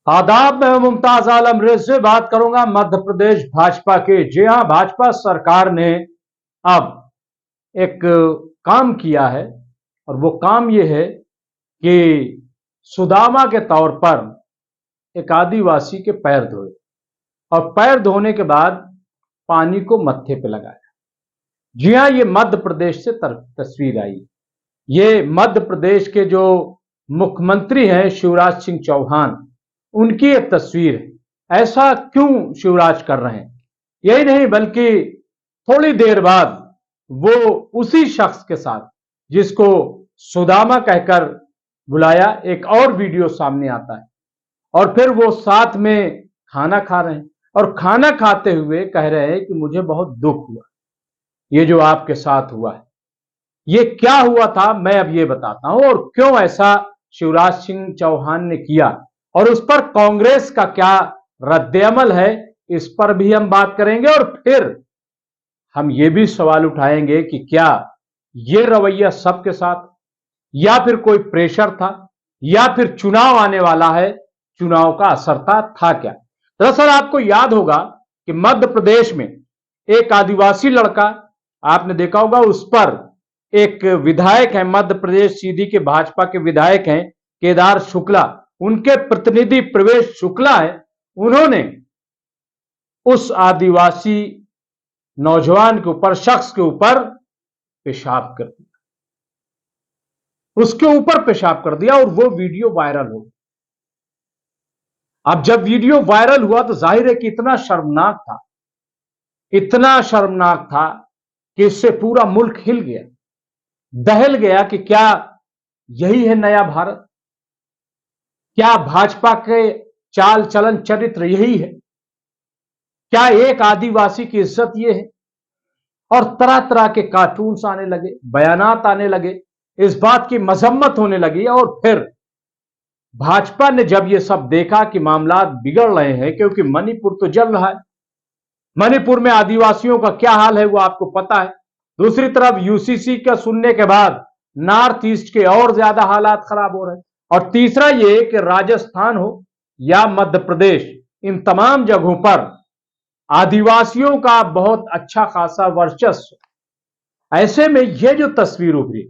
आदाब, मैं मुमताज आलम रेज से बात करूंगा मध्य प्रदेश भाजपा के। जी हां, भाजपा सरकार ने अब एक काम किया है और वो काम ये है कि सुदामा के तौर पर एक आदिवासी के पैर धोए और पैर धोने के बाद पानी को मत्थे पे लगाया। जी हां, ये मध्य प्रदेश से तस्वीर आई। ये मध्य प्रदेश के जो मुख्यमंत्री हैं शिवराज सिंह चौहान, उनकी एक तस्वीर है। ऐसा क्यों शिवराज कर रहे हैं? यही नहीं बल्कि थोड़ी देर बाद वो उसी शख्स के साथ जिसको सुदामा कहकर बुलाया, एक और वीडियो सामने आता है और फिर वो साथ में खाना खा रहे हैं और खाना खाते हुए कह रहे हैं कि मुझे बहुत दुख हुआ ये जो आपके साथ हुआ है। ये क्या हुआ था मैं अब ये बताता हूं और क्यों ऐसा शिवराज सिंह चौहान ने किया और उस पर कांग्रेस का क्या रद्देअमल है, इस पर भी हम बात करेंगे। और फिर हम ये भी सवाल उठाएंगे कि क्या ये रवैया सबके साथ या फिर कोई प्रेशर था या फिर चुनाव आने वाला है, चुनाव का असर था क्या? दरअसल आपको याद होगा कि मध्य प्रदेश में एक आदिवासी लड़का, आपने देखा होगा, उस पर एक विधायक है मध्य प्रदेश सीधी के भाजपा के विधायक हैं केदार शुक्ला, उनके प्रतिनिधि प्रवेश शुक्ला है, उन्होंने उस आदिवासी नौजवान के ऊपर, शख्स के ऊपर पेशाब कर दिया, उसके ऊपर पेशाब कर दिया और वो वीडियो वायरल हो। अब जब वीडियो वायरल हुआ तो जाहिर है कि इतना शर्मनाक था, इतना शर्मनाक था कि इससे पूरा मुल्क हिल गया, दहल गया कि क्या यही है नया भारत? क्या भाजपा के चाल चलन चरित्र यही है? क्या एक आदिवासी की इज्जत ये है? और तरह तरह के कार्टून्स आने लगे, बयानात आने लगे, इस बात की मजम्मत होने लगी। और फिर भाजपा ने जब ये सब देखा कि मामला बिगड़ रहे हैं, क्योंकि मणिपुर तो जल रहा है, मणिपुर में आदिवासियों का क्या हाल है वो आपको पता है। दूसरी तरफ यूसीसी का सुनने के बाद नॉर्थ ईस्ट के और ज्यादा हालात खराब हो रहे हैं। और तीसरा ये कि राजस्थान हो या मध्य प्रदेश, इन तमाम जगहों पर आदिवासियों का बहुत अच्छा खासा वर्चस्व। ऐसे में ये जो तस्वीर उभरी,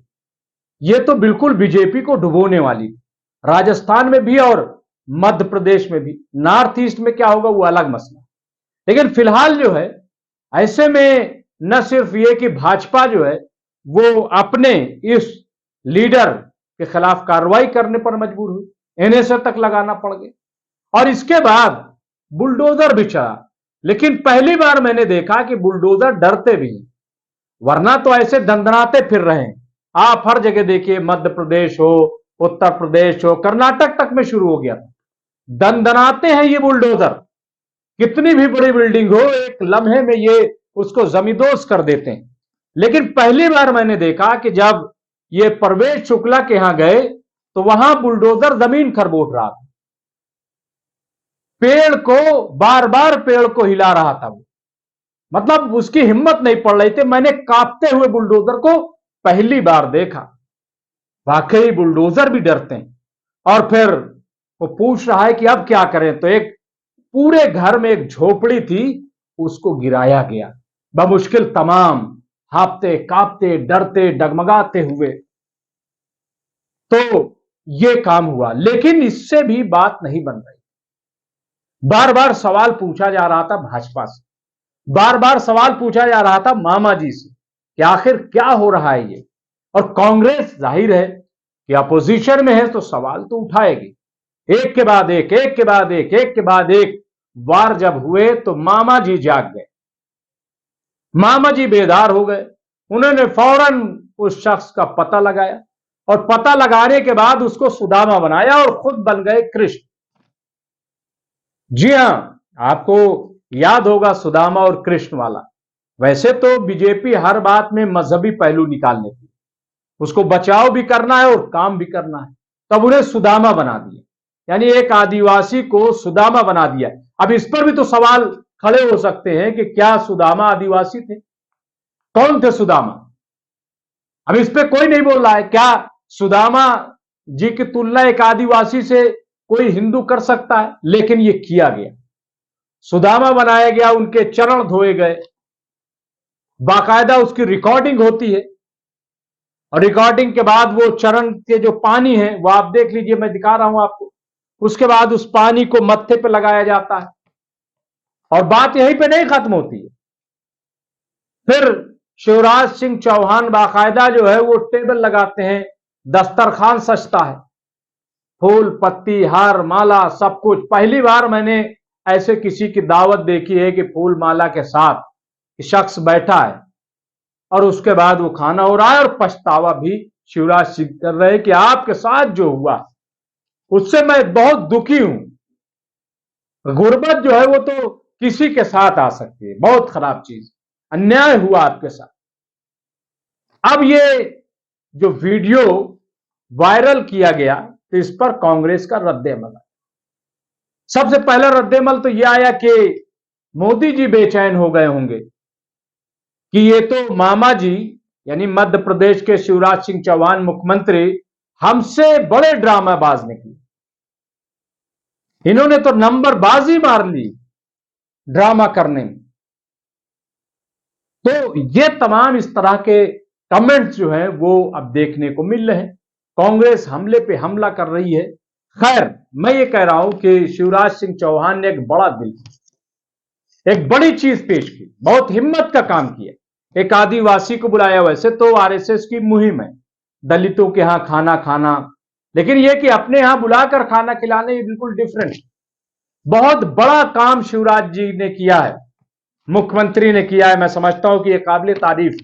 ये तो बिल्कुल बीजेपी को डुबोने वाली थी, राजस्थान में भी और मध्य प्रदेश में भी। नॉर्थ ईस्ट में क्या होगा वो अलग मसला, लेकिन फिलहाल जो है, ऐसे में न सिर्फ ये कि भाजपा जो है वो अपने इस लीडर के खिलाफ कार्रवाई करने पर मजबूर हुई, एनएसए तक लगाना पड़ गया और इसके बाद बुलडोजर भी चला। लेकिन पहली बार मैंने देखा कि बुलडोजर डरते भी हैं, वरना तो ऐसे दंदनाते फिर रहे हैं। आप हर जगह देखिए, मध्य प्रदेश हो, उत्तर प्रदेश हो, कर्नाटक तक में शुरू हो गया था, दंदनाते हैं ये बुलडोजर। कितनी भी बड़ी बिल्डिंग हो, एक लम्हे में ये उसको जमींदोज कर देते हैं। लेकिन पहली बार मैंने देखा कि जब ये प्रवेश शुक्ला के यहां गए तो वहां बुलडोजर जमीन खरबोट रहा था, पेड़ को बार बार पेड़ को हिला रहा था वो, मतलब उसकी हिम्मत नहीं पड़ रही थी। मैंने कांपते हुए बुलडोजर को पहली बार देखा। वाकई बुलडोजर भी डरते हैं। और फिर वो पूछ रहा है कि अब क्या करें, तो एक पूरे घर में एक झोपड़ी थी, उसको गिराया गया बमुश्किल तमाम, हांफते कांपते डरते डगमगाते हुए। तो ये काम हुआ, लेकिन इससे भी बात नहीं बन रही। बार बार सवाल पूछा जा रहा था भाजपा से, बार बार सवाल पूछा जा रहा था मामा जी से कि आखिर क्या हो रहा है ये। और कांग्रेस जाहिर है कि अपोजिशन में है तो सवाल तो उठाएगी, एक के बाद एक, एक के बाद एक, एक के बाद एक वार जब हुए तो मामा जी जाग गए, मामा जी बेदार हो गए। उन्होंने फौरन उस शख्स का पता लगाया और पता लगाने के बाद उसको सुदामा बनाया और खुद बन गए कृष्ण। जी हां, आपको याद होगा सुदामा और कृष्ण वाला। वैसे तो बीजेपी हर बात में मजहबी पहलू निकाल लेती है, उसको बचाव भी करना है और काम भी करना है, तब उन्हें सुदामा बना दिया, यानी एक आदिवासी को सुदामा बना दिया। अब इस पर भी तो सवाल खड़े हो सकते हैं कि क्या सुदामा आदिवासी थे? कौन थे सुदामा? अब इस पे कोई नहीं बोल रहा है। क्या सुदामा जी की तुलना एक आदिवासी से कोई हिंदू कर सकता है, लेकिन ये किया गया। सुदामा बनाया गया, उनके चरण धोए गए, बाकायदा उसकी रिकॉर्डिंग होती है, और रिकॉर्डिंग के बाद वो चरण के जो पानी है वो आप देख लीजिए, मैं दिखा रहा हूं आपको। उसके बाद उस पानी को मत्थे पे लगाया जाता है, और बात यहीं पे नहीं खत्म होती है। फिर शिवराज सिंह चौहान बाकायदा जो है वो टेबल लगाते हैं, दस्तरखान सजता है, फूल पत्ती हार माला सब कुछ। पहली बार मैंने ऐसे किसी की दावत देखी है कि फूल माला के साथ शख्स बैठा है और उसके बाद वो खाना हो रहा है, और पछतावा भी शिवराज सिंह कर रहे हैं कि आपके साथ जो हुआ उससे मैं बहुत दुखी हूं। गुर्बत जो है वो तो किसी के साथ आ सकती है, बहुत खराब चीज, अन्याय हुआ आपके साथ। अब ये जो वीडियो वायरल किया गया तो इस पर कांग्रेस का रद्द-ए-अमल आया। सबसे पहला रद्द-ए-अमल तो यह आया कि मोदी जी बेचैन हो गए होंगे कि ये तो मामा जी यानी मध्य प्रदेश के शिवराज सिंह चौहान मुख्यमंत्री हमसे बड़े ड्रामाबाज निकले, इन्होंने तो नंबरबाजी मार ली ड्रामा करने में। तो ये तमाम इस तरह के कमेंट्स जो हैं वो अब देखने को मिल रहे हैं। कांग्रेस हमले पे हमला कर रही है। खैर, मैं ये कह रहा हूं कि शिवराज सिंह चौहान ने एक बड़ा दिल, एक बड़ी चीज पेश की, बहुत हिम्मत का काम किया। एक आदिवासी को बुलाया, वैसे तो आरएसएस की मुहिम है दलितों के यहां खाना खाना, लेकिन यह कि अपने यहां बुलाकर खाना खिलाने, ये बिल्कुल डिफरेंट। बहुत बड़ा काम शिवराज जी ने किया है, मुख्यमंत्री ने किया है। मैं समझता हूं कि यह काबिल तारीफ।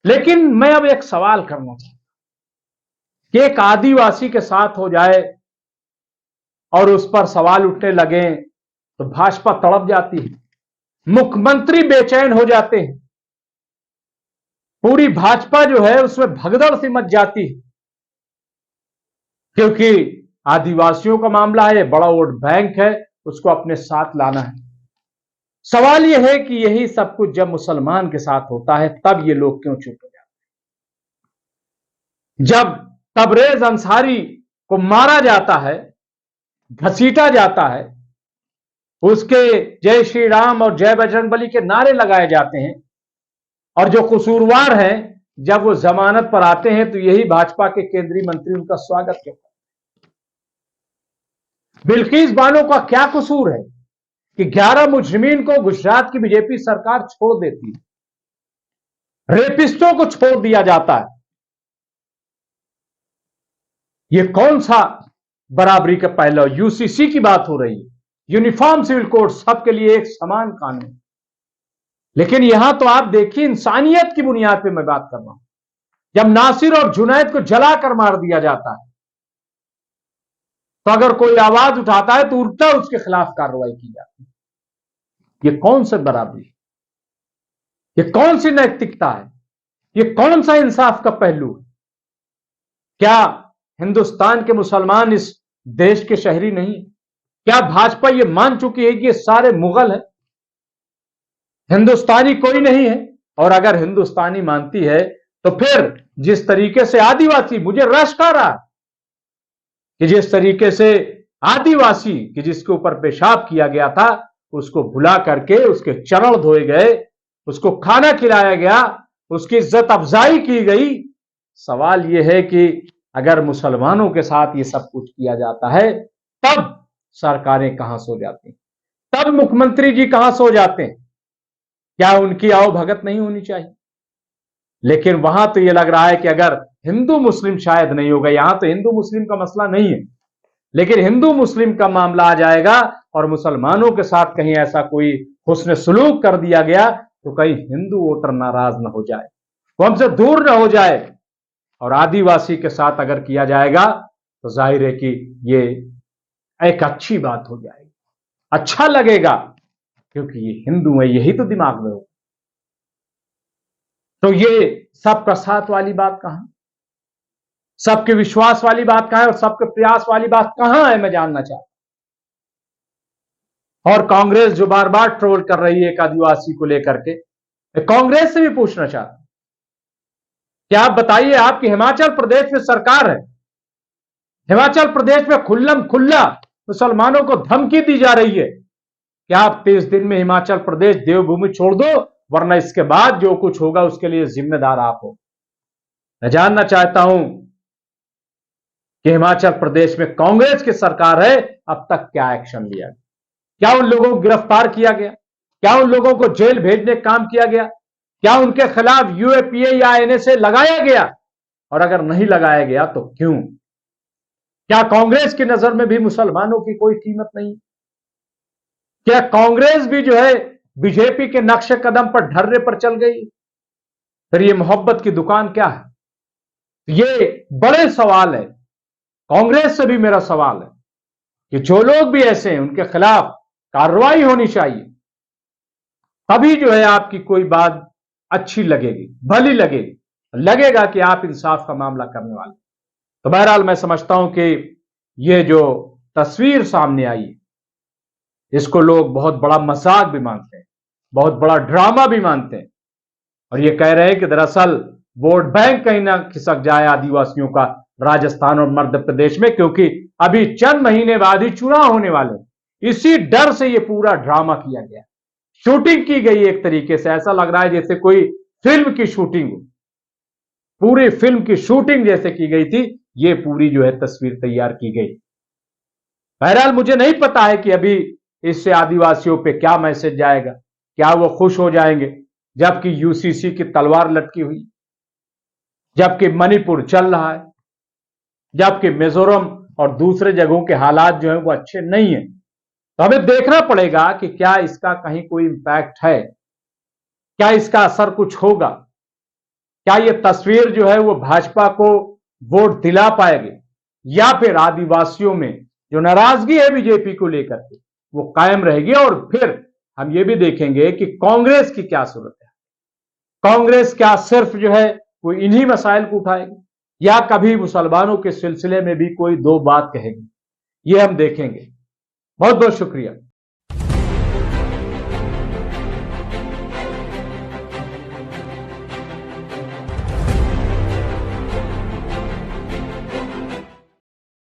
लेकिन मैं अब एक सवाल करना चाहता हूं कि एक आदिवासी के साथ हो जाए और उस पर सवाल उठने लगे तो भाजपा तड़प जाती है, मुख्यमंत्री बेचैन हो जाते हैं, पूरी भाजपा जो है उसमें भगदड़ सी मच जाती है, क्योंकि आदिवासियों का मामला है, बड़ा वोट बैंक है, उसको अपने साथ लाना है। सवाल यह है कि यही सब कुछ जब मुसलमान के साथ होता है तब ये लोग क्यों चुप हो जाते हैं? जब तबरेज अंसारी को मारा जाता है, घसीटा जाता है, उसके जय श्री राम और जय बजरंगबली के नारे लगाए जाते हैं, और जो कसूरवार हैं जब वो जमानत पर आते हैं तो यही भाजपा के केंद्रीय मंत्री उनका स्वागत करते हैं। बिल्किस बानो का क्या कसूर है कि 11 मुजरिमीन को गुजरात की बीजेपी सरकार छोड़ देती है, रेपिस्टों को छोड़ दिया जाता है? यह कौन सा बराबरी का पहलू? यूसीसी की बात हो रही है, यूनिफॉर्म सिविल कोड, सबके लिए एक समान कानून। लेकिन यहां तो आप देखिए, इंसानियत की बुनियाद पे मैं बात कर रहा हूं, जब नासिर और जुनैद को जलाकर मार दिया जाता है तो अगर कोई आवाज उठाता है तो उल्टा उसके खिलाफ कार्रवाई की जाती है। ये कौन सी बराबरी, ये कौन सी नैतिकता है, ये कौन सा इंसाफ का पहलू है? क्या हिंदुस्तान के मुसलमान इस देश के शहरी नहीं? क्या भाजपा ये मान चुकी है कि ये सारे मुगल हैं, हिंदुस्तानी कोई नहीं है? और अगर हिंदुस्तानी मानती है तो फिर जिस तरीके से आदिवासी, मुझे रश्क आ रहा कि जिस तरीके से आदिवासी कि जिसके ऊपर पेशाब किया गया था उसको भुला करके उसके चरण धोए गए, उसको खाना खिलाया गया, उसकी इज्जत अफजाई की गई। सवाल यह है कि अगर मुसलमानों के साथ ये सब कुछ किया जाता है तब सरकारें कहां सो जाती हैं, तब मुख्यमंत्री जी कहां सो जाते हैं? क्या उनकी आओ भगत नहीं होनी चाहिए? लेकिन वहां तो यह लग रहा है कि अगर हिंदू मुस्लिम शायद नहीं होगा, यहां तो हिंदू मुस्लिम का मसला नहीं है, लेकिन हिंदू मुस्लिम का मामला आ जाएगा और मुसलमानों के साथ कहीं ऐसा कोई हुस्न सलूक कर दिया गया तो कहीं हिंदू वोटर नाराज ना हो जाए, वो हमसे दूर ना हो जाए। और आदिवासी के साथ अगर किया जाएगा तो जाहिर है कि ये एक अच्छी बात हो जाएगी, अच्छा लगेगा, क्योंकि ये हिंदू है, यही तो दिमाग में हो। तो ये सबका साथ वाली बात कहां, सबके विश्वास वाली बात कहां है, और सबके प्रयास वाली बात कहां है, मैं जानना चाहता हूं। और कांग्रेस जो बार बार ट्रोल कर रही है एक आदिवासी को लेकर के, कांग्रेस से भी पूछना चाहता हूं कि आप बताइए, आपकी हिमाचल प्रदेश में सरकार है, हिमाचल प्रदेश में खुल्लम खुल्ला मुसलमानों को धमकी दी जा रही है कि आप 30 दिन में हिमाचल प्रदेश देवभूमि छोड़ दो, वरना इसके बाद जो कुछ होगा उसके लिए जिम्मेदार आप हो। मैं जानना चाहता हूं कि हिमाचल प्रदेश में कांग्रेस की सरकार है, अब तक क्या एक्शन लिया गया? क्या उन लोगों को गिरफ्तार किया गया? क्या उन लोगों को जेल भेजने का काम किया गया? क्या उनके खिलाफ यूएपीए या एनएसए लगाया गया? और अगर नहीं लगाया गया तो क्यों? क्या कांग्रेस की नजर में भी मुसलमानों की कोई कीमत नहीं? क्या कांग्रेस भी जो है बीजेपी के नक्शे कदम पर ढर्रे पर चल गई? फिर ये मोहब्बत की दुकान क्या है? ये बड़े सवाल है। कांग्रेस से भी मेरा सवाल है कि जो लोग भी ऐसे हैं उनके खिलाफ कार्रवाई होनी चाहिए, तभी जो है आपकी कोई बात अच्छी लगेगी, भली लगेगी, लगेगा कि आप इंसाफ का मामला करने वाले। तो बहरहाल मैं समझता हूं कि ये जो तस्वीर सामने आई, इसको लोग बहुत बड़ा मजाक भी मानते हैं, बहुत बड़ा ड्रामा भी मानते हैं, और ये कह रहे हैं कि दरअसल वोट बैंक कहीं ना खिसक जाए आदिवासियों का राजस्थान और मध्य प्रदेश में, क्योंकि अभी चंद महीने बाद ही चुनाव होने वाले। इसी डर से ये पूरा ड्रामा किया गया, शूटिंग की गई। एक तरीके से ऐसा लग रहा है जैसे कोई फिल्म की शूटिंग हो, पूरी फिल्म की शूटिंग जैसे की गई थी, ये पूरी जो है तस्वीर तैयार की गई। बहरहाल मुझे नहीं पता है कि अभी इससे आदिवासियों पे क्या मैसेज जाएगा, क्या वो खुश हो जाएंगे, जबकि यूसीसी की तलवार लटकी हुई, जबकि मणिपुर चल रहा है, जबकि मिजोरम और दूसरे जगहों के हालात जो है वो अच्छे नहीं है। तो हमें देखना पड़ेगा कि क्या इसका कहीं कोई इंपैक्ट है, क्या इसका असर कुछ होगा, क्या ये तस्वीर जो है वो भाजपा को वोट दिला पाएगी, या फिर आदिवासियों में जो नाराजगी है बीजेपी को लेकर के वो कायम रहेगी। और फिर हम ये भी देखेंगे कि कांग्रेस की क्या सूरत है। कांग्रेस क्या सिर्फ जो है वो इन्हीं मसाइल को उठाएगी, या कभी मुसलमानों के सिलसिले में भी कोई दो बात कहेगी, ये हम देखेंगे। बहुत बहुत शुक्रिया।